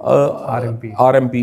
RMP,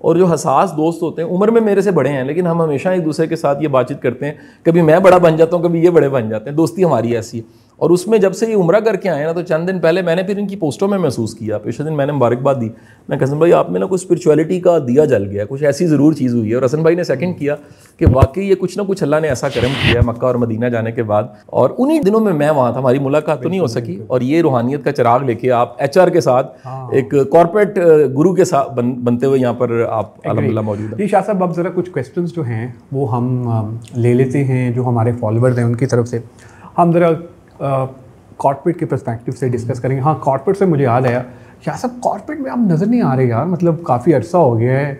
اور جو حساس دوست ہوتے ہیں عمر میں میرے سے بڑے ہیں لیکن ہم ہمیشہ ایک دوسرے کے ساتھ یہ بات چیت کرتے ہیں, کبھی میں بڑا بن جاتا ہوں کبھی یہ بڑے بن جاتے ہیں, دوستی ہماری ایسی ہے. اور اس میں جب سے یہ عمرہ کر کے آئے نا تو چند دن پہلے میں نے پھر ان کی پوسٹوں میں محسوس کیا, پچھلے دن میں نے مبارکباد دی, میں حسن بھائی آپ میں نا کوئی اسپرچویلٹی کا دیا جل گیا, کچھ ایسی ضرور چیز ہوئی ہے. اور حسن بھائی نے سیکنڈ کیا کہ واقعی یہ کچھ نہ کچھ اللہ نے ایسا کرم کیا ہے مکہ اور مدینہ جانے کے بعد. اور انہی دنوں میں وہاں تھا, ہماری ملاقات تو نہیں ہو سکی, اور یہ روحانیت کا چراغ لے کے آپ ایچ آر کے ساتھ ایک کارپوریٹ گرو کے ساتھ بنتے ہوئے یہاں پر آپ الحمدللہ موجود ہیں. جی شاہ صاحب, اب ذرا کچھ کویسچنس جو ہیں وہ ہم لے لیتے ہیں جو ہمارے فالوورز ہیں ان کی طرف سے. ہم ذرا کارپوریٹ کے پرسپیکٹیو سے ڈسکس کریں گے. ہاں کارپوریٹ سے مجھے یاد آیا شاہ صاحب, کارپوریٹ میں آپ نظر نہیں آ رہے یار, مطلب کافی عرصہ ہو گیا ہے,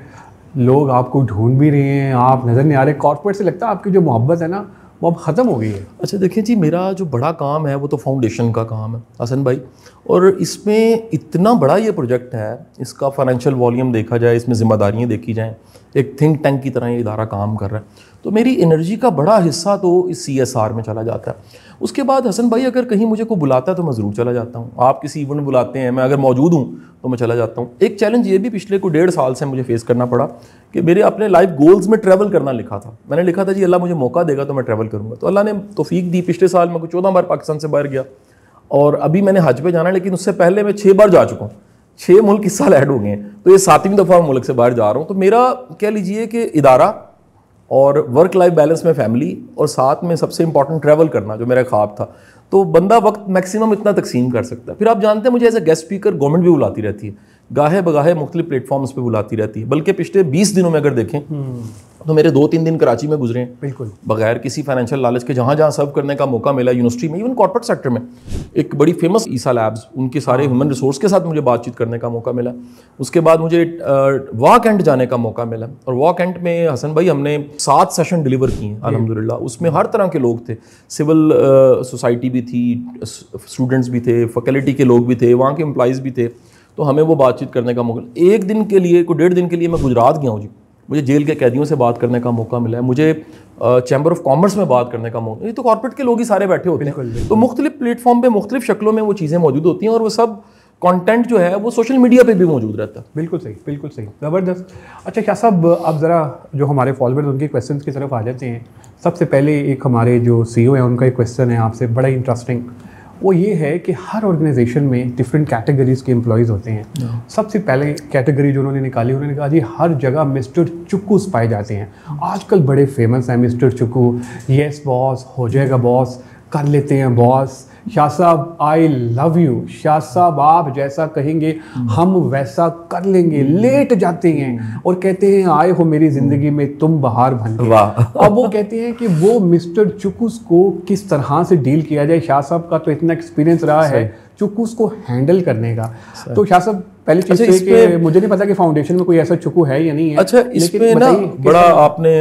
لوگ آپ کو ڈھونڈ بھی رہے ہیں, آپ نظر نہیں آ رہے. کارپوریٹ سے لگتا ہے آپ کی جو محبت ہے نا وہ اب ختم ہو گئی ہے. اچھا دیکھیں جی, میرا جو بڑا کام ہے وہ تو فاؤنڈیشن کا کام ہے حسن بھائی, اور اس میں اتنا بڑا یہ پروجیکٹ ہے, اس کا فائنینشیل والیوم دیکھا جائے, اس میں ذمہ داریاں دیکھی جائیں, ایک تھنک ٹینک کی طرح یہ ادارہ کام کر رہا ہے, تو میری انرجی کا بڑا حصہ تو اس سی ایس آر میں چلا جاتا ہے. اس کے بعد حسن بھائی اگر کہیں مجھے کوئی بلاتا ہے تو میں ضرور چلا جاتا ہوں, آپ کسی ایونٹ بلاتے ہیں میں اگر موجود ہوں تو میں چلا جاتا ہوں. ایک چیلنج یہ بھی پچھلے کو 1.5 سال سے مجھے فیس کرنا پڑا کہ میرے اپنے لائف گولز میں ٹریول کرنا لکھا تھا, میں نے لکھا تھا جی اللہ مجھے موقع دے گا تو میں ٹریول کروں گا, تو اللہ نے توفیق دی. پچھلے سال میں 14 بار پاکستان سے باہر گیا, اور ابھی میں نے حج پہ جانا ہے, لیکن اس سے پہلے میں 6 بار جا چکا ہوں, 6 ملک اس سال ایڈ ہو گئے ہیں, تو یہ 7ویں دفعہ میں ملک سے باہر جا رہا ہوں. تو میرا کہہ لیجئے کہ ادارہ اور ورک لائف بیلنس میں فیملی, اور ساتھ میں سب سے امپورٹنٹ ٹریول کرنا جو میرا خواب تھا, تو بندہ وقت میکسیمم اتنا تقسیم کر سکتا ہے. پھر آپ جانتے ہیں مجھے as a guest speaker government بھی بلاتی رہتی ہے, گاہے بگاہے مختلف پلیٹ فارمز پہ بلاتی رہتی ہے, بلکہ پچھلے 20 دنوں میں اگر دیکھیں تو میرے 2-3 دن کراچی میں گزرے ہیں, بالکل بغیر کسی فائنینشیل لالچ کے, جہاں جہاں سرو کرنے کا موقع ملا یونیورسٹی میں, ایون کارپوریٹ سیکٹر میں. ایک بڑی فیمس عیسیٰ لیبز, ان کے سارے ہیومن ریسورس کے ساتھ مجھے بات چیت کرنے کا موقع ملا. اس کے بعد مجھے واک اینڈ جانے کا موقع ملا, اور واک اینڈ میں حسن بھائی ہم نے 7 سیشن ڈلیور کیے ہیں الحمدللہ. اس میں ہر طرح کے لوگ تھے, سول سوسائٹی بھی تھی, اسٹوڈنٹس بھی تھے, فیکلٹی کے لوگ بھی تھے, وہاں کے امپلائیز بھی تھے, تو ہمیں وہ بات چیت کرنے کا موقع. ایک دن کے لیے 1.5 دن کے لیے میں گجرات گیا ہوں جی, مجھے جیل کے قیدیوں سے بات کرنے کا موقع ملا ہے, مجھے چیمبر آف کامرس میں بات کرنے کا موقع. یہ تو کارپوریٹ کے لوگ ہی سارے بیٹھے ہوتے ہیں, تو مختلف پلیٹ فارم پہ مختلف شکلوں میں وہ چیزیں موجود ہوتی ہیں, اور وہ سب کانٹینٹ جو ہے وہ سوشل میڈیا پہ بھی موجود رہتا ہے. بالکل صحیح, بالکل صحیح, زبردست. اچھا شاہ صاحب, اب ذرا جو ہمارے فالوورز ان کے کویسچنس کی طرف آ جاتے ہیں. سب سے پہلے ایک ہمارے جو سی او ہیں ان کا ایک کویسچن ہے آپ سے, بڑا انٹرسٹنگ. وہ یہ ہے کہ ہر آرگنائزیشن میں ڈفرینٹ کیٹیگریز کے امپلائیز ہوتے ہیں. سب سے پہلے کیٹیگری جو انہوں نے نکالی, انہوں نے کہا جی ہر جگہ مسٹر چکوز پائے جاتے ہیں. آج کل بڑے فیمس ہیں مسٹر چکو, یس باس, ہو جائے گا باس, کر لیتے ہیں باس. شاہ صاحب آئی لو یو, شاہ صاحب آپ جیسا کہیں گے ہم ویسا کر لیں گے. لیٹ جاتے ہیں اور کہتے ہیں آئے ہو میری زندگی میں تم بہار بن کے. اب وہ کہتے ہیں کہ وہ مسٹر چکوز کو کس طرح سے ڈیل کیا جائے. شاہ صاحب کا تو اتنا ایکسپیرینس رہا ہے چکوز کو ہینڈل کرنے کا. تو شاہ صاحب پہلی چیز یہ کہ مجھے نہیں پتا کہ فاؤنڈیشن میں کوئی ایسا چکو ہے یا نہیں ہے. اچھا اس میں نا بڑا آپ نے,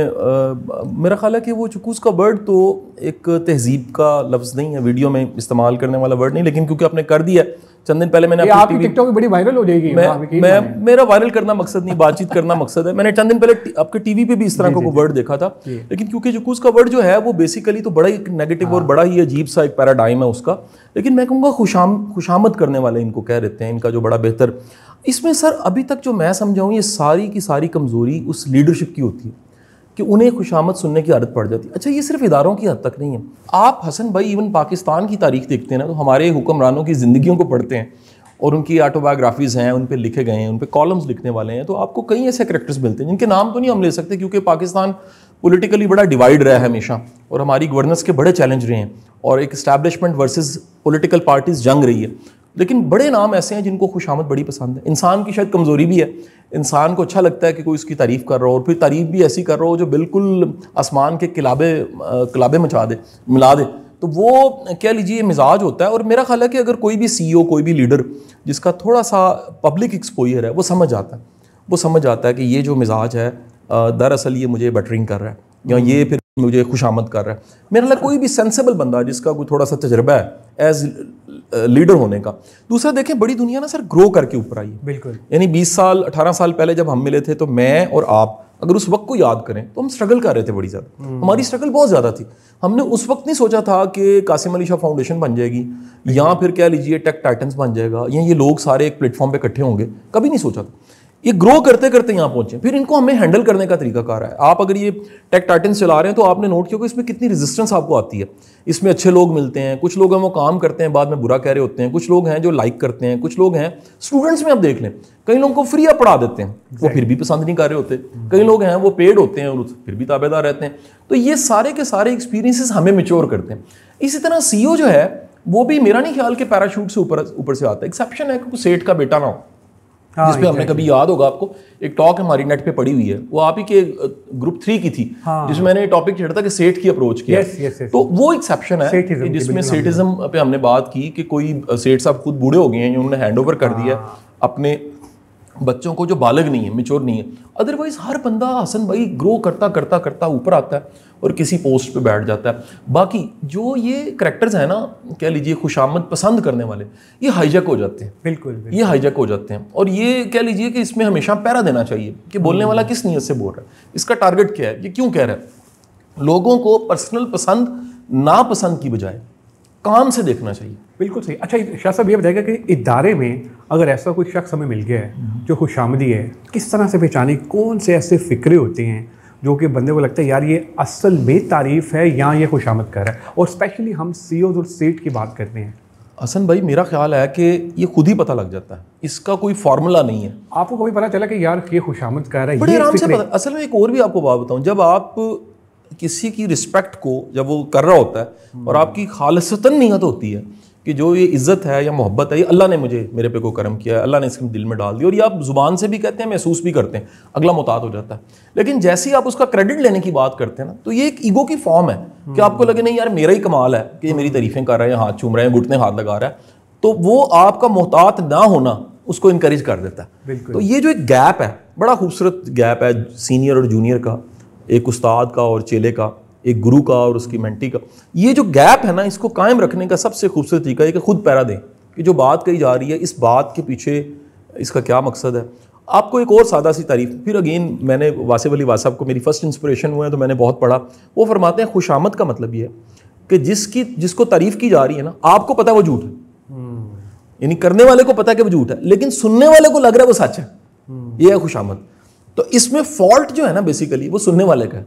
میرا خیال ہے کہ وہ چکوز کا ورڈ تو ایک تہذیب کا لفظ نہیں ہے, ویڈیو میں استعمال کرنے والا ورڈ نہیں, لیکن کیونکہ آپ نے کر دیا چند دن پہلے میں نے آپ کی ٹک ٹاک بڑی وائرل ہو جائے گی. میں میرا وائرل کرنا مقصد نہیں, بات چیت کرنا مقصد ہے. میں نے چند دن پہلے آپ کے ٹی وی پہ بھی اس طرح کا کوئی ورڈ دیکھا تھا, لیکن کیونکہ چکوز کا ورڈ جو ہے وہ بیسیکلی تو بڑا ایک نیگیٹو اور بڑا ہی عجیب سا ایک پیراڈائم ہے اس کا, لیکن میں کہوں گا خوشامد کرنے والے ان کو کہہ دیتے ہیں, ان کا جو بڑا بہتر. اس میں سر ابھی تک جو میں سمجھاؤں یہ ساری کی ساری کمزوری اس لیڈرشپ کی ہوتی ہے کہ انہیں خوشامد سننے کی عادت پڑ جاتی ہے. اچھا یہ صرف اداروں کی حد تک نہیں ہے, آپ حسن بھائی ایون پاکستان کی تاریخ دیکھتے ہیں نا, تو ہمارے حکمرانوں کی زندگیوں کو پڑھتے ہیں اور ان کی آٹو بایوگرافیز ہیں, ان پہ لکھے گئے ہیں, ان پہ کالمز لکھنے والے ہیں, تو آپ کو کئی ایسے کریکٹرز ملتے ہیں جن کے نام تو نہیں ہم لے سکتے کیونکہ پاکستان پولیٹیکلی بڑا ڈیوائڈ رہا ہے ہمیشہ, اور ہماری گورننس کے بڑے چیلنج رہے ہیں, اور ایک اسٹیبلشمنٹ ورسز پولیٹیکل پارٹیز جنگ رہی ہے. لیکن بڑے نام ایسے ہیں جن کو خوشامد بڑی پسند ہے. انسان کی شاید کمزوری بھی ہے, انسان کو اچھا لگتا ہے کہ کوئی اس کی تعریف کر رہا ہو, اور پھر تعریف بھی ایسی کر رہا ہو جو بالکل آسمان کے کلابے ملا دے. تو وہ کہہ لیجیے مزاج ہوتا ہے. اور میرا خیال ہے کہ اگر کوئی بھی سی او, کوئی بھی لیڈر جس کا تھوڑا سا پبلک ایکسپوئر ہے, وہ سمجھ آتا ہے کہ یہ جو مزاج ہے دراصل یہ مجھے بٹرنگ کر رہا ہے, یا یہ پھر مجھے خوشامد کر رہا ہے. میرا خیال کوئی بھی سینسیبل بندہ جس کا کوئی تھوڑا سا تجربہ ہے ایز لیڈر ہونے کا. دوسرا دیکھیں بڑی دنیا نا سر گرو کر کے اوپر آئی ہے. بالکل, یعنی 20 سال 18 سال پہلے جب ہم ملے تھے تو میں اور آپ اگر اس وقت کو یاد کریں تو ہم اسٹرگل کر رہے تھے بڑی زیادہ, ہماری اسٹرگل بہت زیادہ تھی. ہم نے اس وقت نہیں سوچا تھا کہ قاسم علی شاہ فاؤنڈیشن بن جائے گی, یا پھر کہہ لیجیے ٹیک ٹائٹنس بن جائے گا, یا یہ لوگ سارے ایک پلیٹ فارم پہ اکٹھے ہوں گے, کبھی نہیں سوچا تھا. یہ گرو کرتے کرتے یہاں پہنچے. پھر ان کو ہمیں ہینڈل کرنے کا طریقہ کار ہے. آپ اگر یہ ٹیک ٹائٹنس چلا رہے ہیں تو آپ نے نوٹ کیا کہ اس میں کتنی ریزسٹنس آپ کو آتی ہے. اس میں اچھے لوگ ملتے ہیں, کچھ لوگ ہیں وہ کام کرتے ہیں بعد میں برا کہہ رہے ہوتے ہیں, کچھ لوگ ہیں جو لائک کرتے ہیں, کچھ لوگ ہیں اسٹوڈنٹس میں آپ دیکھ لیں کئی لوگوں کو فری آپ پڑھا دیتے ہیں, وہ پھر بھی پسند نہیں کر رہے ہوتے. کئی لوگ ہیں وہ پیڈ ہوتے ہیں اور پھر بھی تابع دار رہتے ہیں. تو یہ سارے کے سارے ایکسپیرینسز ہمیں میچور کرتے ہیں. اسی طرح سی او جو ہے وہ بھی میرا نہیں خیال کہ پیراشوٹ سے اوپر سے آتا ہے. ایکسیپشن ہے کہ سیٹ کا بیٹا نہ ہو, جس پہ ہم نے کبھی یاد ہوگا آپ کو ایک ٹاک ہماری نیٹ پہ پڑی ہوئی ہے, وہ آپ ہی کے گروپ 3 کی تھی, جس میں نے ٹاپک چھیڑا تھا کہ سیٹ کی اپروچ کیا. تو وہ ایکسیپشن ہے جس میں سیٹزم پہ ہم نے بات کی کہ کوئی سیٹ صاحب خود بوڑھے ہو گئے ہیں, انہوں نے ہینڈ اوور کر دیا اپنے بچوں کو جو بالغ نہیں ہے, میچور نہیں ہے. ادروائز ہر بندہ حسن بھائی گرو کرتا کرتا کرتا اوپر آتا ہے اور کسی پوسٹ پہ بیٹھ جاتا ہے. باقی جو یہ کریکٹرز ہیں نا, کہہ لیجیے خوشامد پسند کرنے والے, یہ ہائی جیک ہو جاتے ہیں. بالکل یہ ہائی جیک ہو جاتے ہیں. اور یہ کہہ لیجیے کہ اس میں ہمیشہ پیرا دینا چاہیے کہ بولنے والا کس نیت سے بول رہا ہے, اس کا ٹارگٹ کیا ہے, یہ کیوں کہہ رہا ہے. لوگوں کو پرسنل پسند ناپسند کی بجائے کام سے دیکھنا چاہیے. بالکل صحیح. اچھا شاہ صاحب یہ بتائے گا کہ ادارے میں اگر ایسا کوئی شخص ہمیں مل گیا ہے جو خوشامدی ہے, کس طرح سے پہچانے, کون سے ایسے فکرے ہوتے ہیں جو کہ بندے کو لگتا ہے یار یہ اصل میں تعریف ہے یا یہ خوشامد کر رہا ہے. اور اسپیشلی ہم سی اوز اور سیٹ کی بات کرتے ہیں. حسن بھائی میرا خیال ہے کہ یہ خود ہی پتہ لگ جاتا ہے, اس کا کوئی فارمولا نہیں ہے. آپ کو کبھی پتہ چلا کہ یار یہ خوشامد کر رہا ہے؟ بڑے آرام سے پتہ. اصل میں ایک اور بھی آپ کو بات بتاؤں, جب آپ کسی کی رسپیکٹ کو جب وہ کر رہا ہوتا ہے اور آپ کی خالصتاً نیت ہوتی ہے کہ جو یہ عزت ہے یا محبت ہے, یہ اللہ نے مجھے میرے پہ کو کرم کیا ہے, اللہ نے اس کے دل میں ڈال دی, اور یہ آپ زبان سے بھی کہتے ہیں, محسوس بھی کرتے ہیں, اگلا محتاط ہو جاتا ہے. لیکن جیسے ہی آپ اس کا کریڈٹ لینے کی بات کرتے ہیں نا, تو یہ ایک ایگو کی فارم ہے کہ آپ کو لگے نہیں یار میرا ہی کمال ہے کہ یہ میری تعریفیں کر رہا ہے, ہاتھ چوم رہے ہیں, گھٹنے ہاتھ لگا رہا ہے, تو وہ آپ کا محتاط نہ ہونا اس کو انکریج کر دیتا ہے. تو یہ جو ایک گیپ ہے, بڑا خوبصورت گیپ ہے سینئر اور جونیئر کا, ایک استاد کا اور چیلے کا, ایک گرو کا اور اس کی مینٹی کا. یہ جو گیپ ہے نا, اس کو قائم رکھنے کا سب سے خوبصورت طریقہ ہے کہ خود پیرا دیں کہ جو بات کہی جا رہی ہے اس بات کے پیچھے اس کا کیا مقصد ہے. آپ کو ایک اور سادہ سی تعریف, پھر اگین میں نے واصف علی واصف صاحب کو میری فرسٹ انسپریشن ہوئے ہیں تو میں نے بہت پڑھا, وہ فرماتے ہیں خوشامد کا مطلب یہ ہے کہ جس کو تعریف کی جا رہی ہے نا, آپ کو پتہ ہے وہ جھوٹ ہے, یعنی کرنے والے کو پتہ ہے کہ وہ جھوٹ ہے, لیکن سننے والے کو لگ رہا ہے وہ سچ ہے. یہ ہے خوشامد. تو اس میں فالٹ جو ہے نا بیسیکلی وہ سننے والے کا ہے,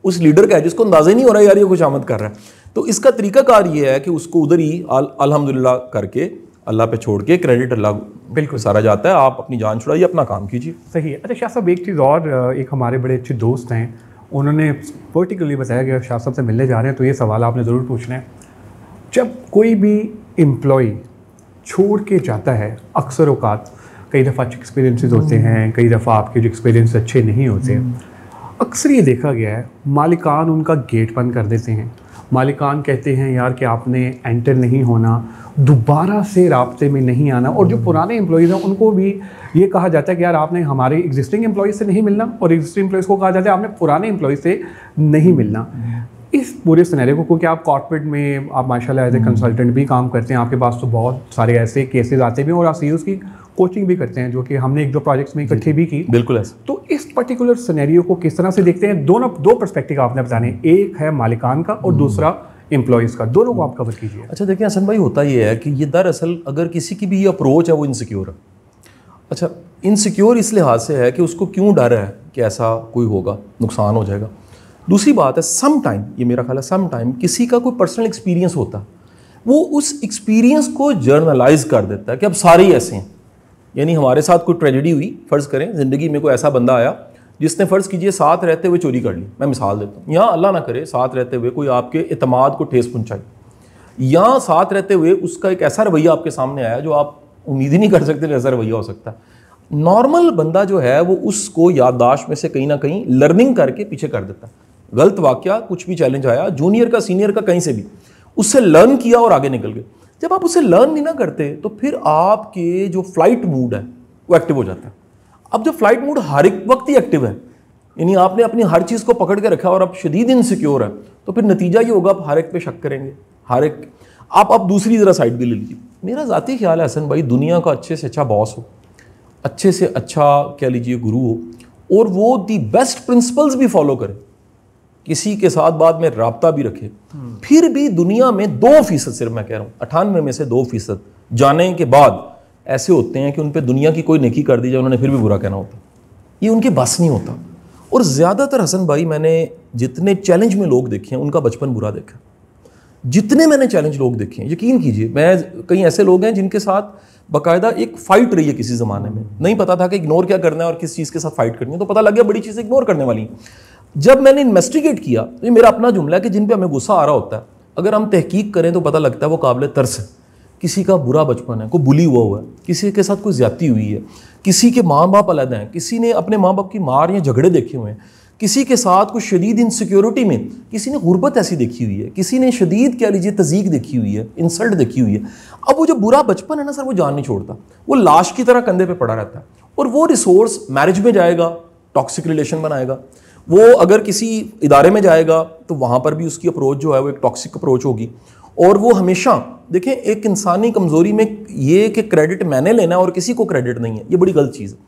اس لیڈر کا ہے جس کو اندازہ ہی نہیں ہو رہا ہے یار یہ خوشامد کر رہا ہے. تو اس کا طریقہ کار یہ ہے کہ اس کو ادھر ہی الحمدللہ کر کے اللہ پہ چھوڑ کے کریڈٹ اللہ بالکل سارا جاتا ہے, آپ اپنی جان چھڑائیے, اپنا کام کیجیے. صحیح ہے. اچھا شاہ صاحب ایک چیز اور, ایک ہمارے بڑے اچھے دوست ہیں, انہوں نے پرٹیکولرلی بتایا کہ شاہ صاحب سے ملنے جا رہے ہیں تو یہ سوال آپ نے ضرور پوچھنا ہے. جب کوئی بھی امپلائی چھوڑ کے جاتا ہے, اکثر اوقات کئی دفعہ اچھے ایکسپیرینسز ہوتے ہیں, کئی دفعہ آپ کے جو ایکسپیرینس اچھے نہیں ہوتے, اکثر یہ دیکھا گیا ہے مالکان ان کا گیٹ بند کر دیتے ہیں. مالکان کہتے ہیں یار کہ آپ نے انٹر نہیں ہونا, دوبارہ سے رابطے میں نہیں آنا. اور جو پرانے امپلائیز ہیں ان کو بھی یہ کہا جاتا ہے کہ یار آپ نے ہمارے ایگزسٹنگ امپلائیز سے نہیں ملنا, اور ایگزسٹنگ امپلائیز کو کہا جاتا ہے آپ نے پرانے امپلائیز سے نہیں ملنا. اس پورے سنیریو کو, کیونکہ آپ کارپوریٹ میں آپ ماشاء اللہ ایز اے کنسلٹنٹ بھی کام کرتے ہیں, آپ کے پاس تو بہت سارے ایسے کیسز آتے بھی ہیں, اور آپ سی اوز کی کوچنگ بھی کرتے ہیں جو کہ ہم نے 1-2 پروجیکٹس میں اکٹھے بھی کی. بالکل ایسا. تو اس پرٹیکولر سنیریو کو کس طرح سے دیکھتے ہیں؟ دو پرسپیکٹیو آپ نے بتانے, ایک ہے مالکان کا اور دوسرا امپلائیز کا, دونوں کو آپ کور کیجیے. اچھا دیکھیں حسن بھائی, ہوتا یہ ہے کہ یہ دراصل اگر کسی کی بھی یہ اپروچ ہے وہ انسیکیور ہے. اچھا انسیکیور اس لحاظ سے ہے کہ اس کو کیوں ڈر ہے کہ ایسا کوئی ہوگا, نقصان ہو جائے گا. دوسری بات ہے سم ٹائم, یہ میرا خیال ہے سم ٹائم کسی کا کوئی پرسنل ایکسپیرینس ہوتا ہے, وہ اس ایکسپیرینس کو جرنلائز کر دیتا ہے کہ اب سارے ہی ایسے ہیں. یعنی ہمارے ساتھ کوئی ٹریجڈی ہوئی, فرض کریں زندگی میں کوئی ایسا بندہ آیا جس نے فرض کیجئے ساتھ رہتے ہوئے چوری کر لی, میں مثال دیتا ہوں, یا اللہ نہ کرے ساتھ رہتے ہوئے کوئی آپ کے اعتماد کو ٹھیس پہنچائی, یا ساتھ رہتے ہوئے اس کا ایک ایسا رویہ آپ کے سامنے آیا جو آپ امید ہی نہیں کر سکتے ایسا رویہ ہو سکتا ہے. نارمل بندہ جو ہے وہ اس کو یادداشت میں سے کہیں نہ کہیں لرننگ کر کے پیچھے کر دیتا ہے. غلط واقعہ, کچھ بھی چیلنج آیا, جونیئر کا سینئر کا کہیں سے بھی, اس سے لرن کیا اور آگے نکل گئے. جب آپ اسے لرن نہیں نہ کرتے تو پھر آپ کے جو فلائٹ موڈ ہے وہ ایکٹیو ہو جاتا ہے. اب جو فلائٹ موڈ ہر ایک وقت ہی ایکٹیو ہے, یعنی آپ نے اپنی ہر چیز کو پکڑ کے رکھا اور اب شدید انسیکیور ہے, تو پھر نتیجہ یہ ہوگا آپ ہر ایک پہ شک کریں گے, ہر ایک. آپ دوسری ذرا سائڈ بھی لے لیجیے. میرا ذاتی خیال ہے حسن بھائی, دنیا کا اچھے سے اچھا باس ہو, اچھے سے اچھا کہہ لیجیے گرو ہو, اور وہ دی بیسٹ پرنسپلز بھی فالو کرے, کسی کے ساتھ بعد میں رابطہ بھی رکھے, پھر بھی دنیا میں 2% صرف میں کہہ رہا ہوں 98 میں سے 2% جانے کے بعد ایسے ہوتے ہیں کہ ان پہ دنیا کی کوئی نیکی کر دی جائے انہوں نے پھر بھی برا کہنا ہوتا. یہ ان کے بس نہیں ہوتا. اور زیادہ تر حسن بھائی میں نے جتنے چیلنج میں لوگ دیکھے ہیں ان کا بچپن برا دیکھا. جتنے میں نے چیلنج لوگ دیکھے ہیں, یقین کیجئے, میں کئی ایسے لوگ ہیں جن کے ساتھ باقاعدہ ایک فائٹ رہی ہے کسی زمانے میں, نہیں پتا تھا کہ اگنور کیا کرنا ہے اور کس چیز کے ساتھ فائٹ کرنی ہے, تو پتہ لگ گیا بڑی چیزیں اگنور کرنے والی ہیں. جب میں نے انویسٹیگیٹ کیا, یہ میرا اپنا جملہ ہے کہ جن پہ ہمیں غصہ آ رہا ہوتا ہے اگر ہم تحقیق کریں تو پتہ لگتا ہے وہ قابل ترس ہے. کسی کا برا بچپن ہے, کوئی بلی ہوا ہے, کسی کے ساتھ کوئی زیادتی ہوئی ہے, کسی کے ماں باپ علیحدہ ہیں, کسی نے اپنے ماں باپ کی مار یا جھگڑے دیکھے ہوئے ہیں, کسی کے ساتھ کوئی شدید انسیکیورٹی میں, کسی نے غربت ایسی دیکھی ہوئی ہے, کسی نے شدید کہہ لیجیے تضییق دیکھی ہوئی ہے, انسلٹ دیکھی ہوئی ہے. اب وہ جو برا بچپن ہے نا سر, وہ جان نہیں چھوڑتا, وہ لاش کی طرح کندھے پہ پڑا رہتا ہے. اور وہ ریسورس میرج میں جائے گا, ٹاکسک ریلیشن بنائے گا. وہ اگر کسی ادارے میں جائے گا تو وہاں پر بھی اس کی اپروچ جو ہے وہ ایک ٹاکسک اپروچ ہوگی. اور وہ ہمیشہ دیکھیں, ایک انسانی کمزوری میں یہ کہ کریڈٹ میں نے لینا ہے اور کسی کو کریڈٹ نہیں ہے, یہ بڑی غلط چیز ہے.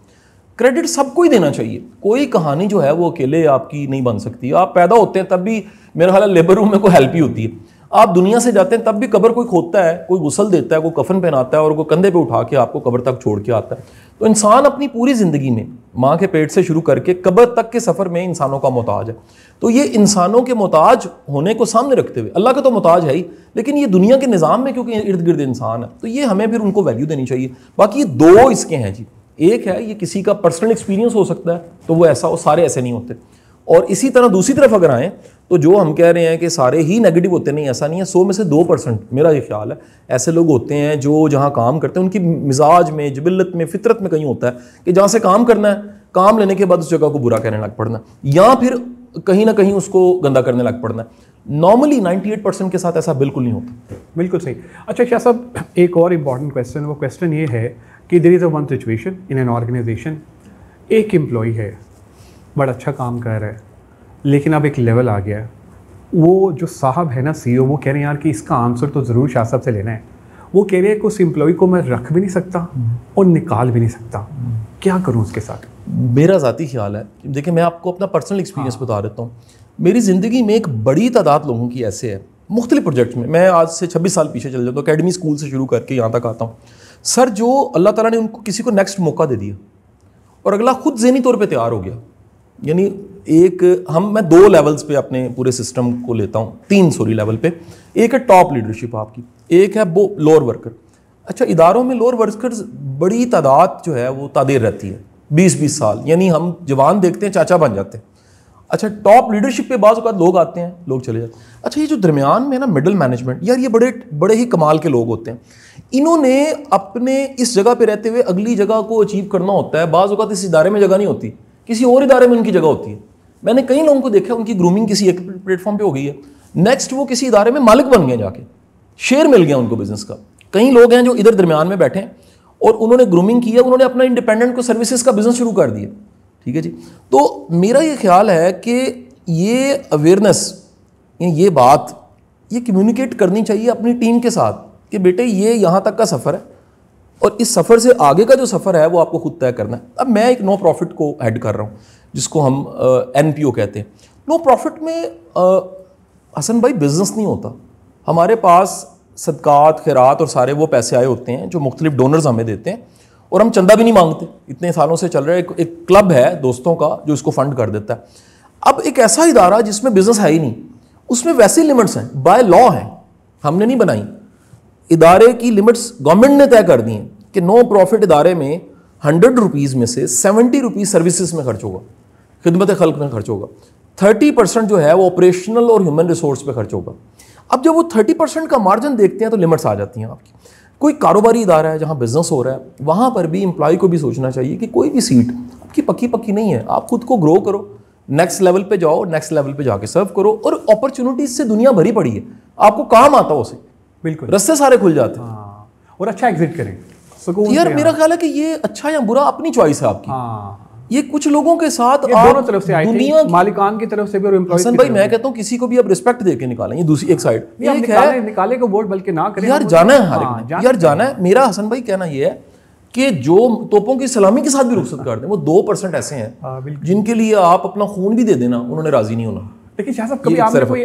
کریڈٹ سب کو ہی دینا چاہیے. کوئی کہانی جو ہے وہ اکیلے آپ کی نہیں بن سکتی. آپ پیدا ہوتے ہیں تب بھی میرا خیال ہے لیبر روم میں کوئی ہیلپ ہی ہوتی ہے. آپ دنیا سے جاتے ہیں تب بھی قبر کوئی کھودتا ہے, کوئی غسل دیتا ہے, کوئی کفن پہناتا ہے اور کوئی کندھے پہ اٹھا کے آپ کو قبر تک چھوڑ کے آتا ہے. تو انسان اپنی پوری زندگی میں ماں کے پیٹ سے شروع کر کے قبر تک کے سفر میں انسانوں کا محتاج ہے. تو یہ انسانوں کے محتاج ہونے کو سامنے رکھتے ہوئے, اللہ کا تو محتاج ہے ہی, لیکن یہ دنیا کے نظام میں کیونکہ ارد گرد انسان ہے تو یہ ہمیں پھر ان کو ویلیو دینی چاہیے. باقی یہ دو اس کے ہیں جی. ایک ہے یہ کسی کا پرسنل ایکسپیرینس ہو سکتا ہے تو وہ ایسا, وہ سارے ایسے نہیں ہوتے. اور اسی طرح دوسری طرف اگر آئیں تو جو ہم کہہ رہے ہیں کہ سارے ہی نیگیٹو ہوتے نہیں, ایسا نہیں ہے. 100 میں سے 2% میرا یہ خیال ہے ایسے لوگ ہوتے ہیں جو جہاں کام کرتے ہیں ان کی مزاج میں, جبلت میں, فطرت میں کہیں ہوتا ہے کہ جہاں سے کام کرنا ہے, کام لینے کے بعد اس جگہ کو برا کہنے لگ پڑنا یا پھر کہیں نہ کہیں اس کو گندا کرنے لگ پڑنا. نارملی 98% کے ساتھ ایسا بالکل نہیں ہوتا. بالکل صحیح. اچھا شاہ صاحب, ایک اور امپورٹنٹ کویسچن, وہ کویسچن یہ ہے کہ there is a one situation in an organization, ایک امپلائی ہے بڑا اچھا کام کر رہا ہے لیکن اب ایک لیول آ گیا ہے, وہ جو صاحب ہے نا CEO, وہ کہہ رہے ہیں یار کہ اس کا آنسر تو ضرور شاہ صاحب سے لینا ہے. وہ کہہ رہے ہیں کہ اس امپلائی کو میں رکھ بھی نہیں سکتا اور نکال بھی نہیں سکتا, کیا کروں اس کے ساتھ؟ میرا ذاتی خیال ہے, دیکھیں میں آپ کو اپنا پرسنل ایکسپیرینس بتا دیتا ہوں. میری زندگی میں ایک بڑی تعداد لوگوں کی ایسے ہے مختلف پروجیکٹس میں. میں آج سے 26 سال پیچھے چل جاتا ہوں, اکیڈمی اسکول سے شروع کر کے یہاں تک آتا ہوں. سر جو اللہ تعالیٰ نے ان کو کسی کو نیکسٹ موقع دے دیا اور اگلا خود ذہنی طور پہ تیار ہو گیا. یعنی ایک میں 2 لیولز پہ اپنے پورے سسٹم کو لیتا ہوں, 3 لیول پہ. ایک ہے ٹاپ لیڈرشپ آپ کی, ایک ہے وہ لوور ورکر. اچھا اداروں میں لوور ورکرز بڑی تعداد جو ہے وہ تعدیر رہتی ہے, 20-20 سال, یعنی ہم جوان دیکھتے ہیں چاچا بن جاتے ہیں. اچھا ٹاپ لیڈرشپ پہ بعض اوقات لوگ آتے ہیں, لوگ چلے جاتے ہیں. اچھا یہ جو درمیان میں نا مڈل مینجمنٹ, یار یہ بڑے ہی کمال کے لوگ ہوتے ہیں. انہوں نے اپنے اس جگہ پہ رہتے ہوئے اگلی جگہ کو اچیو کرنا ہوتا ہے. بعض اوقات اس ادارے میں جگہ نہیں ہوتی, کسی اور ادارے میں ان کی جگہ ہوتی ہے. میں نے کئی لوگوں کو دیکھا ان کی گرومنگ کسی ایک پلیٹ فارم پہ ہو گئی ہے, نیکسٹ وہ کسی ادارے میں مالک بن گئے, جا کے شیئر مل گیا ان کو بزنس کا. کئی لوگ ہیں جو ادھر درمیان میں بیٹھے ہیں اور انہوں نے گرومنگ کیا, انہوں نے اپنا انڈیپینڈنٹ کو سروسز کا بزنس شروع کر دیا. ٹھیک ہے جی. تو میرا یہ خیال ہے کہ یہ اویئرنیس, یہ بات یہ کمیونیکیٹ کرنی چاہیے اپنی ٹیم کے ساتھ کہ بیٹے یہ یہاں تک کا سفر ہے اور اس سفر سے آگے کا جو سفر ہے وہ آپ کو خود طے کرنا ہے. اب میں ایک نو پروفٹ کو ہیڈ کر رہا ہوں جس کو ہم NPO کہتے ہیں. نو پروفٹ میں حسن بھائی بزنس نہیں ہوتا. ہمارے پاس صدقات, خیرات اور سارے وہ پیسے آئے ہوتے ہیں جو مختلف ڈونرز ہمیں دیتے ہیں اور ہم چندہ بھی نہیں مانگتے. اتنے سالوں سے چل رہا ہے, ایک کلب ہے دوستوں کا جو اس کو فنڈ کر دیتا ہے. اب ایک ایسا ادارہ جس میں بزنس ہے ہی نہیں, اس میں ویسے لمٹس ہیں, بائی لا ہیں, ہم نے نہیں بنائی. ادارے کی لمٹس گورنمنٹ نے طے کر دی ہیں کہ نو پروفٹ ادارے میں 100 روپیز میں سے 70 روپیز سروسز میں خرچ ہوگا, خدمت خلق میں خرچ ہوگا. 30% جو ہے وہ آپریشنل اور ہیومن ریسورس پہ خرچ ہوگا. اب جب وہ 30% کا مارجن دیکھتے ہیں تو لمٹس آ جاتی ہیں آپ کی. کوئی کاروباری ادارہ ہے جہاں بزنس ہو رہا ہے, وہاں پر بھی امپلائی کو بھی سوچنا چاہیے کہ کوئی بھی سیٹ آپ کی پکی نہیں ہے, آپ خود کو گرو کرو, نیکسٹ لیول پہ جاؤ, نیکسٹ لیول پہ جا کے سرو کرو. اور اپرچونیٹیز سے دنیا بھری پڑی ہے, آپ کو کام آتا ہو اسے, بالکل رستے سارے کھل جاتے ہیں. اور اچھا ایگزٹ کریں. یار میرا خیال ہے کہ یہ اچھا یا برا اپنی چوائس ہے آپ کی. یہ کچھ لوگوں کے ساتھ دونوں طرف سے آئی تھی, مالکان کی طرف سے بھی اور امپلائیز. حسن بھائی میں کہتا ہوں کسی کو بھی اب ریسپیکٹ دے کے نکالیں. یہ دوسری ایک سائڈ نکالے کو ووٹ بلکہ نہ کریں. یار جانا ہے ہر ایک, یار جانا ہے. میرا حسن بھائی کہنا یہ ہے کہ جو توپوں کی سلامی کے ساتھ بھی رخصت کر دیں, وہ 2% ایسے ہیں جن کے لیے آپ اپنا خون بھی دے دینا, انہوں نے راضی نہیں ہونا. لیکن شاہ صاحب کبھی آپ نے کوئی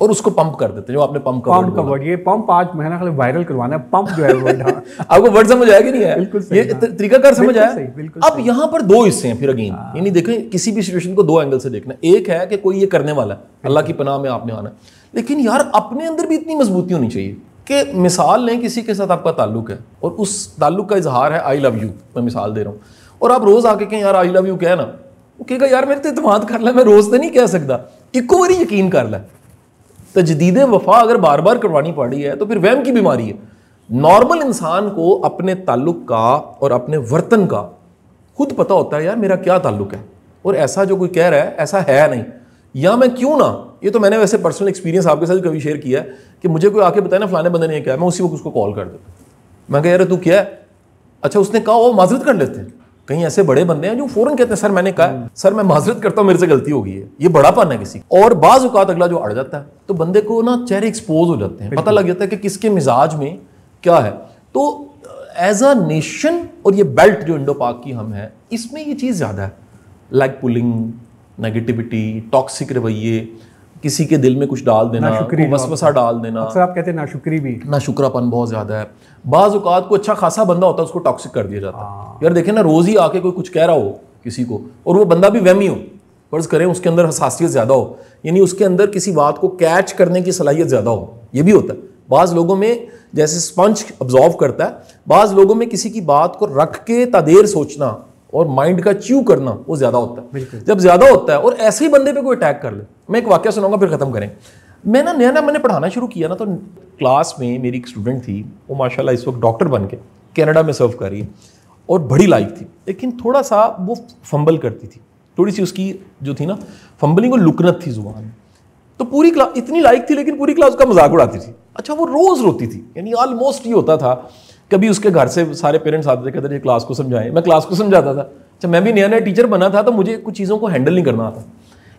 اور اس کو پمپ کر دیتے ہیں, جو آپ نے پمپ کا ورڈ, یہ پمپ آج میں نے وائرل کروانا ہے, پمپ جو ہے ورڈ. آپ کو ورڈ سمجھ آیا کہ نہیں ہے, یہ طریقہ کار سمجھ آیا. بالکل. اب یہاں پر دو حصے ہیں پھر اگین, یعنی دیکھیں کسی بھی سچویشن کو دو اینگل سے دیکھنا. ایک ہے کہ کوئی یہ کرنے والا ہے, اللہ کی پناہ میں آپ نے آنا ہے, لیکن یار اپنے اندر بھی اتنی مضبوطی ہونی چاہیے کہ مثال لیں کسی کے ساتھ آپ کا تعلق ہے اور اس تعلق کا اظہار ہے آئی لو یو, میں مثال دے رہا ہوں, اور آپ روز آ کے کہیں یار آئی لو یو کہہ نا, وہ کہے گا یار میرے تو اعتماد کر لے, میں روز تو نہیں کہہ سکتا, ایک باری یقین کر لے. تجدید وفا اگر بار بار کروانی پڑی ہے تو پھر وہم کی بیماری ہے. نارمل انسان کو اپنے تعلق کا اور اپنے ورتن کا خود پتہ ہوتا ہے, یار میرا کیا تعلق ہے, اور ایسا جو کوئی کہہ رہا ہے ایسا ہے نہیں, یا میں کیوں نہ, یہ تو میں نے ویسے پرسنل ایکسپیرینس آپ کے ساتھ کبھی شیئر کیا ہے کہ مجھے کوئی آ کے بتایا نا فلانے بندے نے کیا ہے, میں اسی وقت اس کو کال کر دیتا. میں کہہ یار تو کیا ہے, اچھا اس نے کہا, وہ معذرت کر لیتے ہیں. کہیں ایسے بڑے بندے ہیں جو فوراً کہتے ہیں سر میں نے کہا, سر میں معذرت کرتا ہوں میرے سے غلطی ہو گئی ہے. یہ بڑا پن ہے کسی. اور بعض اوقات اگلا جو اڑ جاتا ہے تو بندے کو نا چہرے ایکسپوز ہو جاتے ہیں, پتہ لگ جاتا ہے کہ کس کے مزاج میں کیا ہے. تو ایز اے نیشن, اور یہ بیلٹ جو انڈو پاک کی ہم ہے, اس میں یہ چیز زیادہ ہے, لائک پولنگ, نیگیٹیوٹی, ٹاکسک رویے, کسی کے دل میں کچھ ڈال دینا, وسوسہ ڈال دینا. اکثر آپ کہتے ہیں ناشکری بھی, ناشکرا پن بہت زیادہ ہے. بعض اوقات کو اچھا خاصا بندہ ہوتا ہے اس کو ٹاکسک کر دیا جاتا ہے. یار دیکھیں نا, روز ہی آ کے کوئی کچھ کہہ رہا ہو کسی کو, اور وہ بندہ بھی وہمی ہو, فرض کریں اس کے اندر حساسیت زیادہ ہو, یعنی اس کے اندر کسی بات کو کیچ کرنے کی صلاحیت زیادہ ہو. یہ بھی ہوتا ہے بعض لوگوں میں, جیسے اسپنج ابزارو کرتا ہے, بعض لوگوں میں کسی کی بات کو رکھ کے تدیر سوچنا اور مائنڈ کا چیو کرنا وہ زیادہ ہوتا ہے. جب زیادہ ہوتا ہے اور ایسے ہی بندے پہ کوئی اٹیک کر لے, میں ایک واقعہ سناؤں گا پھر ختم کریں. میں نے پڑھانا شروع کیا نا, تو کلاس میں میری ایک اسٹوڈنٹ تھی, وہ ماشاء اللہ اس وقت ڈاکٹر بن کے کینیڈا میں سرو کر رہی ہے, اور بڑی لائق تھی, لیکن تھوڑا سا وہ فمبل کرتی تھی, تھوڑی سی اس کی جو تھی نا فمبلنگ, وہ لکنت تھی زبان میں. تو پوری کلاس اتنی لائق تھی لیکن پوری کلاس کا مذاق اڑاتی تھی. اچھا وہ روز روتی تھی, یعنی آلموسٹ یہ ہوتا تھا, کبھی اس کے گھر سے سارے پیرنٹس آتے تھے, کہتے تھے کلاس کو سمجھائیں, میں کلاس کو سمجھاتا تھا. اچھا میں بھی نیا ٹیچر بنا تھا تو مجھے کچھ چیزوں کو ہینڈل نہیں کرنا آتا.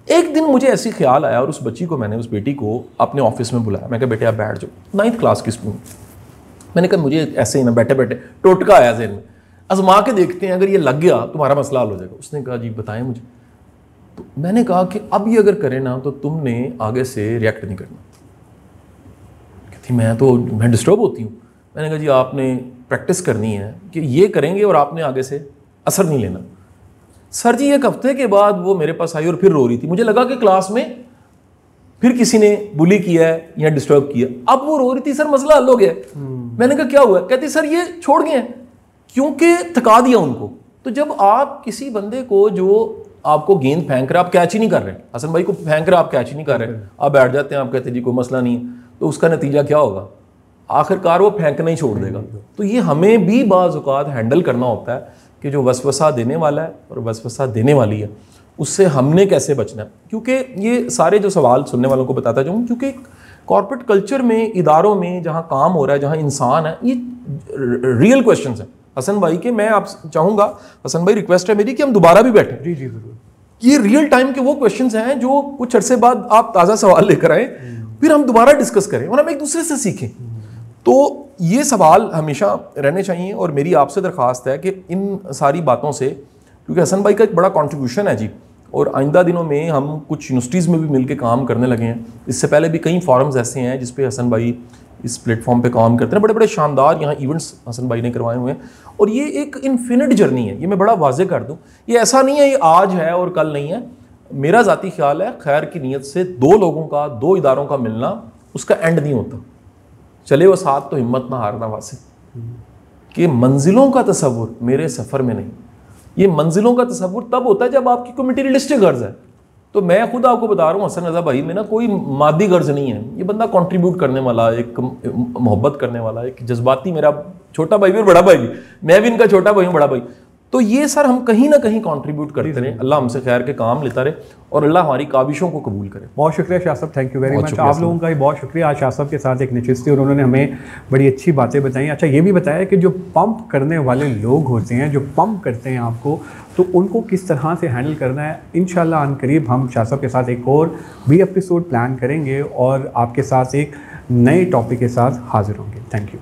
ایک دن مجھے ایسی خیال آیا, اور اس بچی کو میں نے, اس بیٹی کو اپنے آفس میں بلایا. میں کہا بیٹے آپ بیٹھ جاؤ, 9th کلاس کی اسٹوڈنٹ. میں نے کہا مجھے ایسے ہی نا بیٹھے بیٹھے ٹوٹکا آیا ذہن میں, آزما کے دیکھتے ہیں, اگر یہ لگ گیا تمہارا مسئلہ حل ہو جائے گا. اس نے کہا جی بتائیں مجھے. تو میں نے کہا کہ اب یہ اگر کرے نا تو تم نے آگے سے ریئیکٹ نہیں کرنا. کہتی میں ڈسٹرب ہوتی ہوں. میں نے کہا جی آپ نے پریکٹس کرنی ہے کہ یہ کریں گے اور آپ نے آگے سے اثر نہیں لینا. سر جی ایک ہفتے کے بعد وہ میرے پاس آئی اور پھر رو رہی تھی. مجھے لگا کہ کلاس میں پھر کسی نے بلی کیا ہے یا ڈسٹرب کیا. اب وہ رو رہی تھی, سر مسئلہ حل ہو گیا. میں نے کہا کیا ہوا؟ کہتی سر یہ چھوڑ گئے ہیں کیونکہ تھکا دیا ان کو. تو جب آپ کسی بندے کو جو آپ کو گیند پھینک رہے, آپ کیچ ہی نہیں کر رہے, حسن بھائی کو پھینک رہے آپ کیچ ہی نہیں کر رہے, آپ بیٹھ جاتے ہیں, آپ کہتے ہیں جی کوئی مسئلہ نہیں ہے, تو اس کا نتیجہ کیا ہوگا؟ آخر کار وہ پھینکنا ہی چھوڑ دے گا. تو یہ ہمیں بھی بعض اوقات ہینڈل کرنا ہوتا ہے کہ جو وسوسہ دینے والا ہے اور وسوسہ دینے والی ہے, اس سے ہم نے کیسے بچنا ہے. کیونکہ یہ سارے جو سوال سننے والوں کو بتاتا جاؤں, کیونکہ کارپوریٹ کلچر میں, اداروں میں جہاں کام ہو رہا ہے, جہاں انسان ہے, یہ ریئل کویشچنز ہیں حسن بھائی کے. میں آپ چاہوں گا, حسن بھائی ریکویسٹ ہے میری کہ ہم دوبارہ بھی بیٹھیں. جی ضرور. یہ ریئل ٹائم کے وہ کویشچنز ہیں جو کچھ عرصے بعد آپ تازہ سوال لے کر آئیں, پھر ہم دوبارہ ڈسکس کریں اور ہم ایک دوسرے سے سیکھیں. تو یہ سوال ہمیشہ رہنے چاہیے, اور میری آپ سے درخواست ہے کہ ان ساری باتوں سے, کیونکہ حسن بھائی کا ایک بڑا کنٹریبیوشن ہے جی, اور آئندہ دنوں میں ہم کچھ یونیورسٹیز میں بھی مل کے کام کرنے لگے ہیں. اس سے پہلے بھی کئی فورمز ایسے ہیں جس پہ حسن بھائی اس پلیٹ فارم پہ کام کرتے ہیں. بڑے بڑے شاندار یہاں ایونٹس حسن بھائی نے کروائے ہوئے ہیں, اور یہ ایک انفینٹ جرنی ہے. یہ میں بڑا واضح کر دوں, یہ ایسا نہیں ہے یہ آج ہے اور کل نہیں ہے. میرا ذاتی خیال ہے خیر کی نیت سے دو لوگوں کا, دو اداروں کا ملنا, اس کا اینڈ نہیں ہوتا. چلے وہ ساتھ تو ہمت نہ ہارنا واسطے, کہ منزلوں کا تصور میرے سفر میں نہیں. یہ منزلوں کا تصور تب ہوتا ہے جب آپ کی کوئی مٹیریلسٹک غرض ہے. تو میں خود آپ کو بتا رہا ہوں, حسن رضا بھائی میں نا کوئی مادی غرض نہیں ہے. یہ بندہ کنٹریبیوٹ کرنے والا, ایک محبت کرنے والا, ایک جذباتی, میرا چھوٹا بھائی بھی اور بڑا بھائی بھی, میں بھی ان کا چھوٹا بھائی ہوں, بڑا بھائی. تو یہ سر ہم کہیں نہ کہیں کنٹریبیوٹ کرتے رہیں. اللہ ہم سے خیر کے کام لیتا رہے, اور اللہ ہماری کاوشوں کو قبول کرے. بہت شکریہ شاہ صاحب, تھینک یو ویری مچ. آپ لوگوں کا بھی بہت شکریہ. آج شاہ صاحب کے ساتھ ایک نشست تھی اور انہوں نے ہمیں بڑی اچھی باتیں بتائیں. اچھا یہ بھی بتایا کہ جو پمپ کرنے والے لوگ ہوتے ہیں, جو پمپ کرتے ہیں آپ کو, تو ان کو کس طرح سے ہینڈل کرنا ہے. انشاءاللہ عن قریب ہم شاہ صاحب کے ساتھ ایک اور بھی ایپیسوڈ پلان کریں گے اور آپ کے ساتھ ایک نئے ٹاپک کے ساتھ حاضر ہوں گے. Thank you.